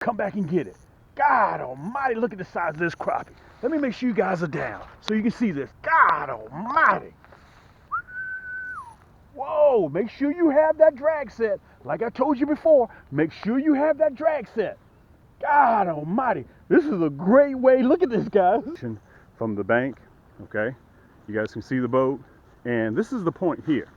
come back and get it. God almighty, look at the size of this crappie. Let me make sure you guys are down so you can see this. God almighty. Whoa, make sure you have that drag set. Like I told you before, make sure you have that drag set. God almighty. This is a great way. Look at this, guys. From the bank, okay? You guys can see the boat. And this is the point here.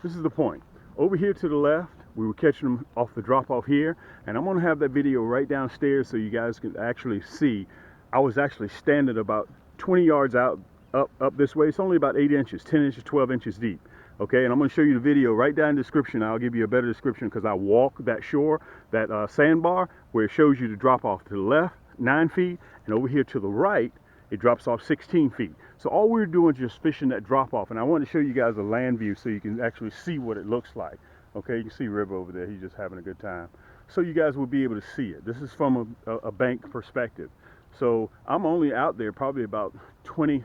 This is the point. Over here to the left, we were catching them off the drop off here. And I'm gonna have that video right downstairs so you guys can actually see. I was actually standing about 20 yards out, up this way. It's only about 8 inches, 10 inches, 12 inches deep. Okay, and I'm going to show you the video right down in the description. I'll give you a better description because I walk that shore, that sandbar, where it shows you to drop off to the left, 9 feet, and over here to the right, it drops off 16 feet. So all we're doing is just fishing that drop off, and I want to show you guys a land view so you can actually see what it looks like. Okay, you can see River over there. He's just having a good time. So you guys will be able to see it. This is from a bank perspective. So I'm only out there probably about 15,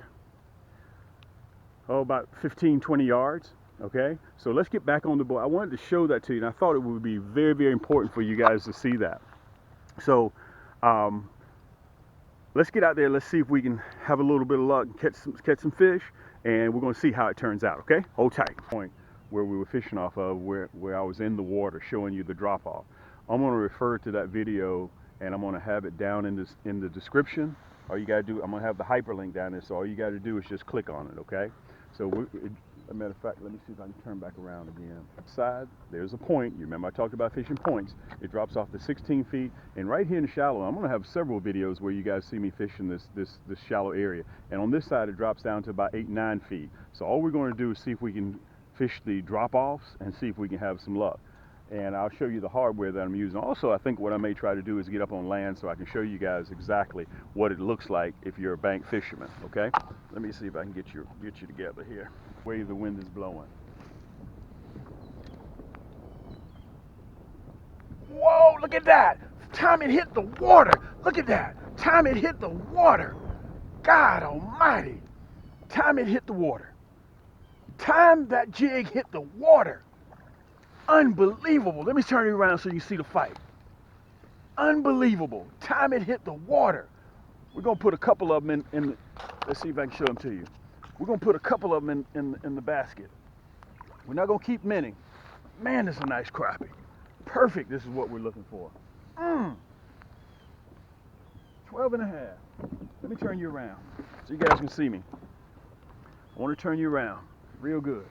20 yards. Okay, so let's get back on the boat. I wanted to show that to you, and I thought it would be very, very important for you guys to see that. So let's get out there. Let's see if we can have a little bit of luck and catch some fish, and we're going to see how it turns out. Okay, hold tight. Point where we were fishing off of, where I was in the water showing you the drop off. I'm going to refer to that video, and I'm going to have it down in the description. All you got to do, I'm going to have the hyperlink down there, so all you got to do is just click on it. Okay, so as a matter of fact, let me see if I can turn back around again. Side, there's a point. You remember I talked about fishing points. It drops off to 16 feet. And right here in the shallow, I'm going to have several videos where you guys see me fishing this shallow area. And on this side, it drops down to about 8, 9 feet. So all we're going to do is see if we can fish the drop-offs and see if we can have some luck. And I'll show you the hardware that I'm using. Also, I think what I may try to do is get up on land so I can show you guys exactly what it looks like if you're a bank fisherman, okay? Let me see if I can get you together here. Way the wind is blowing. Whoa, look at that. Time it hit the water. Look at that. Time it hit the water. God almighty. Time it hit the water. Time that jig hit the water. Unbelievable. Let me turn it around so you can see the fight. Unbelievable. Time it hit the water. We're going to put a couple of them in the, let's see if I can show them to you. We're going to put a couple of them in the basket. We're not going to keep many. Man, this is a nice crappie. Perfect. This is what we're looking for. 12 and a half. Let me turn you around so you guys can see me. I want to turn you around real good.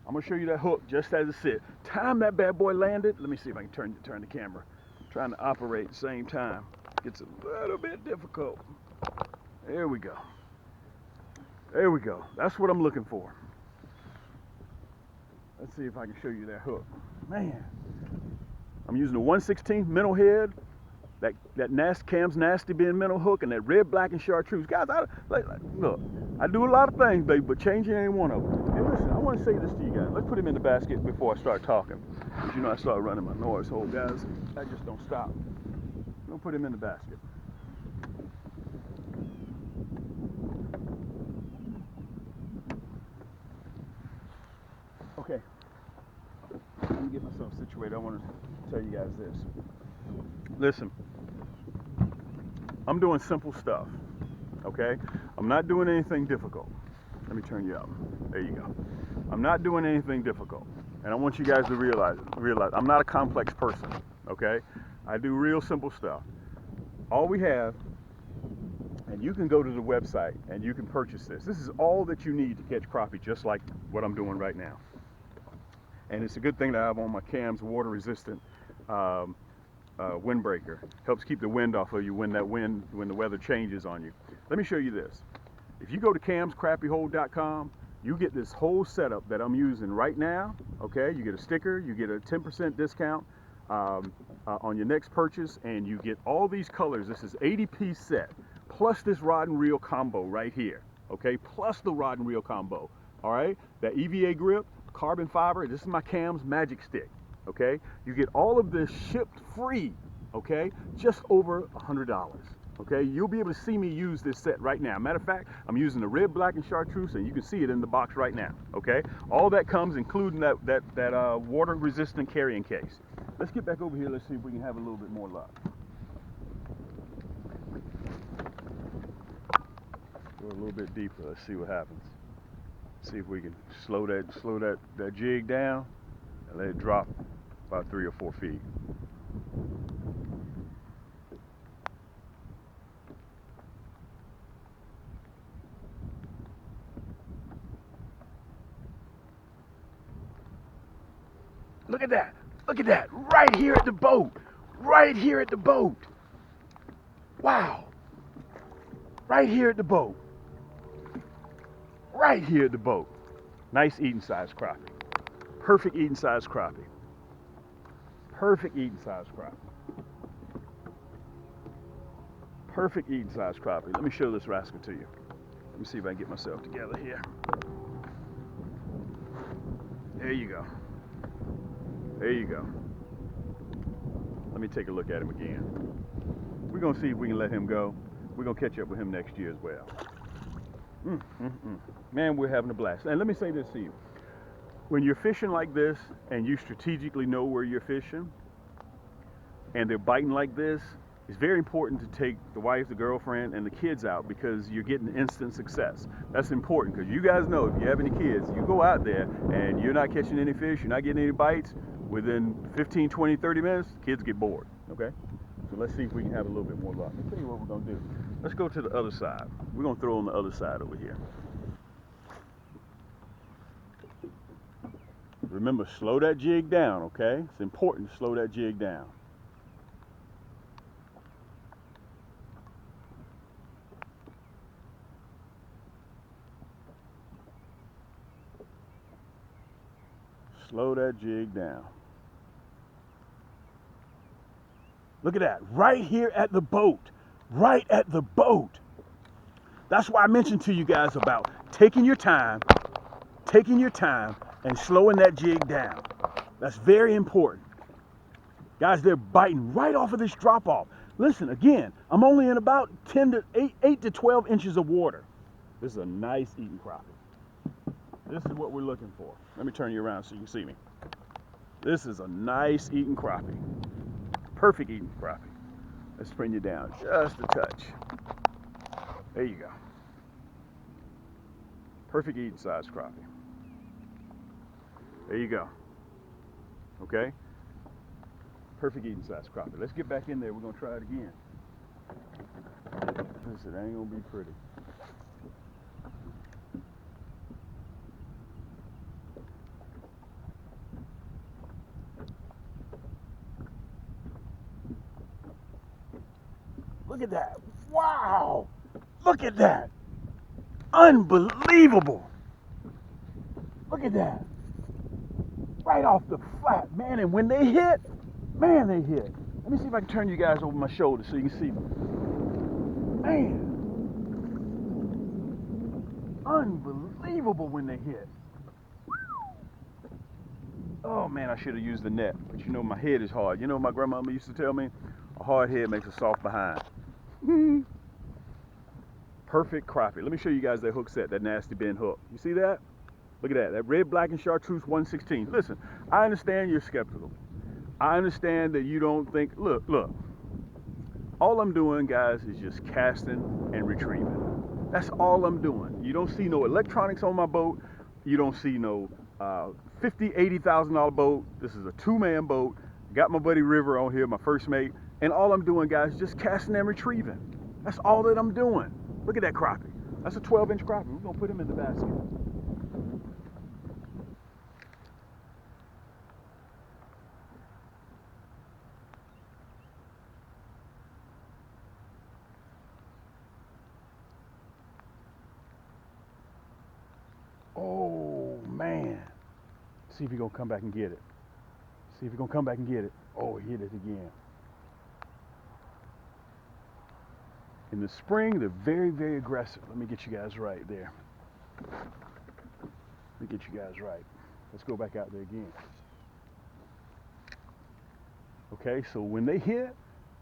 I'm going to show you that hook just as it sits. Time that bad boy landed. Let me see if I can turn the camera. I'm trying to operate at the same time. It's a little bit difficult. There we go. There we go. That's what I'm looking for. Let's see if I can show you that hook. Man, I'm using a 1/16 Minnow head. That Cam's Nasty Bin Minnow hook and that red, black, and chartreuse. Guys, look, I do a lot of things, baby, but changing ain't one of them. And listen, I want to say this to you guys. Let's put him in the basket before I start talking. Because you know I start running my noise hole, guys. I just don't stop. I'm going to put him in the basket. Okay. Let me get myself situated. I want to tell you guys this. Listen, I'm doing simple stuff, okay? I'm not doing anything difficult. Let me turn you up. There you go. I'm not doing anything difficult. And I want you guys to realize I'm not a complex person, okay? I do real simple stuff. All we have, and you can go to the website and you can purchase this. This is all that you need to catch crappie, just like what I'm doing right now. And it's a good thing to have on my cams, water resistant windbreaker. Helps keep the wind off of you when the weather changes on you. Let me show you this. If you go to camscrappiehold.com, you get this whole setup that I'm using right now. Okay, you get a sticker, you get a 10% discount on your next purchase, and you get all these colors. This is 80-piece set, plus this rod and reel combo right here. Okay, plus the rod and reel combo. All right, that EVA grip, carbon fiber. This is my Cam's Magic Stick. Okay, you get all of this shipped free, okay, just over $100. Okay, you'll be able to see me use this set right now. Matter of fact, I'm using the red, black, and chartreuse, and you can see it in the box right now. Okay, all that comes including that water resistant carrying case. Let's get back over here. Let's see if we can have a little bit more luck. Go a little bit deeper. Let's see what happens. See if we can slow that jig down and let it drop about 3 or 4 feet. Look at that. Look at that. Right here at the boat. Right here at the boat. Wow. Right here at the boat. Right here at the boat. Nice eating size crappie. Perfect eating size crappie. Perfect eating size crappie. Perfect eating size crappie. Let me show this rascal to you. Let me see if I can get myself together here. There you go. There you go. Let me take a look at him again. We're gonna see if we can let him go. We're gonna catch up with him next year as well. Man, we're having a blast. And let me say this to you. When you're fishing like this and you strategically know where you're fishing and they're biting like this, it's very important to take the wife, the girlfriend, and the kids out because you're getting instant success. That's important because you guys know if you have any kids, you go out there and you're not catching any fish, you're not getting any bites, within 15, 20, 30 minutes, kids get bored, okay? So let's see if we can have a little bit more luck. Let me tell you what we're gonna do. Let's go to the other side. We're gonna throw on the other side over here. Remember, slow that jig down, okay? It's important to slow that jig down. Slow that jig down. Look at that, right here at the boat, right at the boat. That's why I mentioned to you guys about taking your time and slowing that jig down. That's very important. Guys, they're biting right off of this drop off. Listen, again, I'm only in about 8 to 12 inches of water. This is a nice eating crappie. This is what we're looking for. Let me turn you around so you can see me. This is a nice eating crappie. Perfect eating crappie. Let's bring you down just a touch. There you go. Perfect eating size crappie. There you go. Okay? Perfect eating size crappie. Let's get back in there. We're going to try it again. Listen, it ain't going to be pretty. Look at that. Wow. Look at that. Unbelievable. Look at that. Right off the flat, man. And when they hit, man, they hit. Let me see if I can turn you guys over my shoulder so you can see them. Man. Unbelievable when they hit. Oh, man, I should have used the net. But you know, my head is hard. You know, my grandmama used to tell me, a hard head makes a soft behind. Perfect crappie. Let me show you guys that hook set, that nasty bend hook. You see that? Look at that. That red, black, and chartreuse 116. Listen, I understand you're skeptical. I understand that you don't think, look. All I'm doing, guys, is just casting and retrieving. That's all I'm doing. You don't see no electronics on my boat. You don't see no $50,000, $80,000 boat. This is a 2-man boat. Got my buddy River on here, my first mate. And all I'm doing, guys, is just casting and retrieving. That's all that I'm doing. Look at that crappie. That's a 12-inch crappie. We're going to put him in the basket. Oh, man. See if he's going to come back and get it. See if he's going to come back and get it. Oh, he hit it again. In the spring, they're very, very aggressive. Let me get you guys right there. Let me get you guys right. Let's go back out there again. Okay, so when they hit,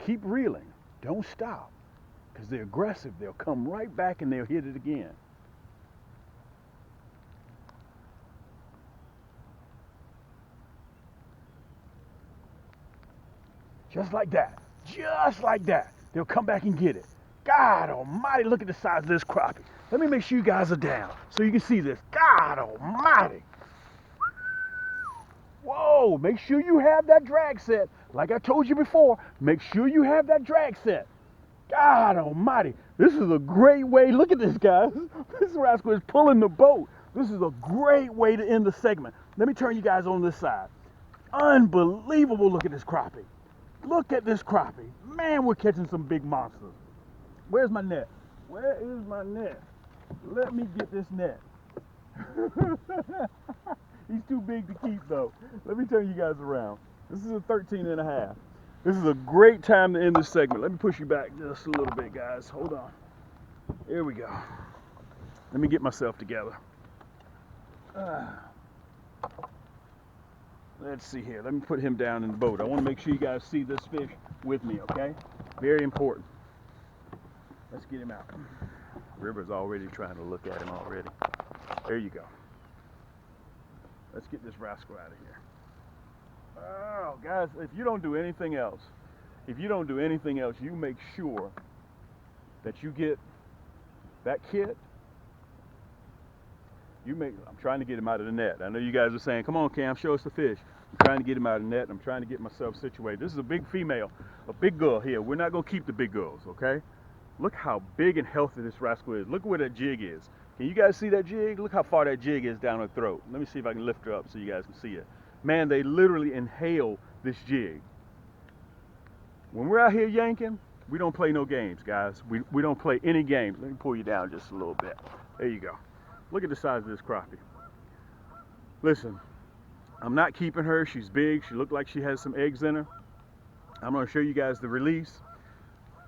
keep reeling. Don't stop. Because they're aggressive. They'll come right back and they'll hit it again. Just like that. Just like that. They'll come back and get it. God almighty, look at the size of this crappie. Let me make sure you guys are down so you can see this. God almighty. Whoa, make sure you have that drag set. Like I told you before, make sure you have that drag set. God almighty, this is a great way. Look at this, guys. This rascal is pulling the boat. This is a great way to end the segment. Let me turn you guys on this side. Unbelievable, look at this crappie. Look at this crappie. Man, we're catching some big monsters. Where's my net? Where is my net? Let me get this net. He's too big to keep though. Let me turn you guys around. This is a 13 and a half. This is a great time to end this segment. Let me push you back just a little bit, guys. Hold on. Here we go. Let me get myself together. Let's see here. Let me put him down in the boat. I want to make sure you guys see this fish with me, okay? Very important. Let's get him out. River's already trying to look at him already. There you go. Let's get this rascal out of here. Oh, guys, if you don't do anything else, you make sure that you get that kit. I'm trying to get him out of the net. I know you guys are saying, come on, Cam, show us the fish. I'm trying to get him out of the net. I'm trying to get myself situated. This is a big female, a big girl here. We're not going to keep the big girls, okay? Look how big and healthy this rascal is. Look where that jig is. Can you guys see that jig? Look how far that jig is down her throat. Let me see if I can lift her up so you guys can see it. Man, they literally inhale this jig. When we're out here yanking, we don't play no games, guys. We don't play any games. Let me pull you down just a little bit. There you go. Look at the size of this crappie. Listen, I'm not keeping her. She's big. She looked like she has some eggs in her. I'm going to show you guys the release.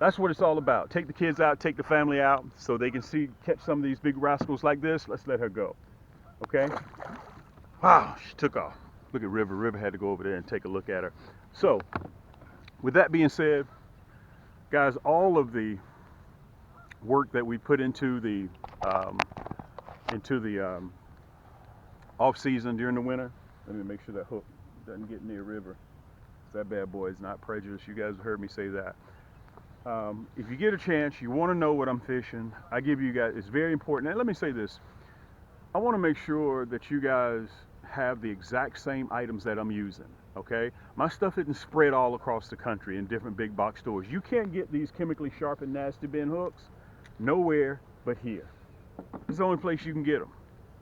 That's what it's all about. Take the kids out, take the family out so they can catch some of these big rascals like this. Let's let her go. Okay? Wow, she took off. Look at River. River had to go over there and take a look at her. So, with that being said, guys, all of the work that we put into the off season during the winter. Let me make sure that hook doesn't get near River. That bad boy is not prejudiced. You guys have heard me say that. If you get a chance, you want to know what I'm fishing, I give you guys, it's very important. And let me say this. I want to make sure that you guys have the exact same items that I'm using, okay? My stuff isn't spread all across the country in different big box stores. You can't get these chemically sharpened nasty bin hooks nowhere but here. This is the only place you can get them,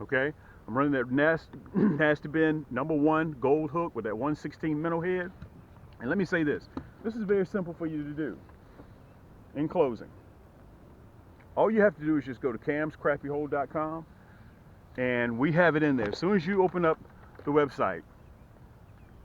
okay? I'm running that nasty bin #1 gold hook with that 1/16 minnow head. And let me say this. This is very simple for you to do. In closing, all you have to do is just go to camscrappiehole.com and we have it in there. As soon as you open up the website,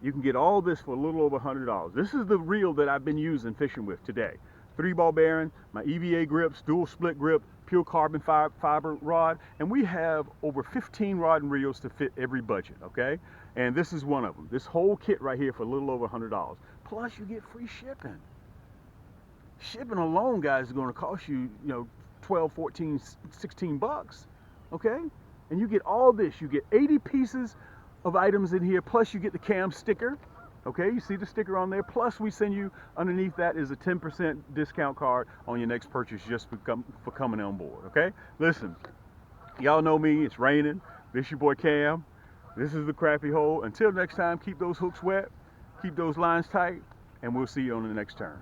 you can get all this for a little over $100. This is the reel that I've been using fishing with today. 3-ball bearing, my EVA grips, dual split grip, pure carbon fiber rod, and we have over 15 rod and reels to fit every budget, okay? And this is one of them. This whole kit right here for a little over $100. Plus you get free shipping. Shipping alone, guys, is going to cost you, 12, 14, 16 bucks, okay? And you get all this. You get 80 pieces of items in here, plus you get the cam sticker, okay? You see the sticker on there, plus we send you, underneath that is a 10% discount card on your next purchase just for coming on board, okay? Listen, y'all know me, it's raining. This your boy Cam. This is the Crappie Hole. Until next time, keep those hooks wet, keep those lines tight, and we'll see you on the next turn.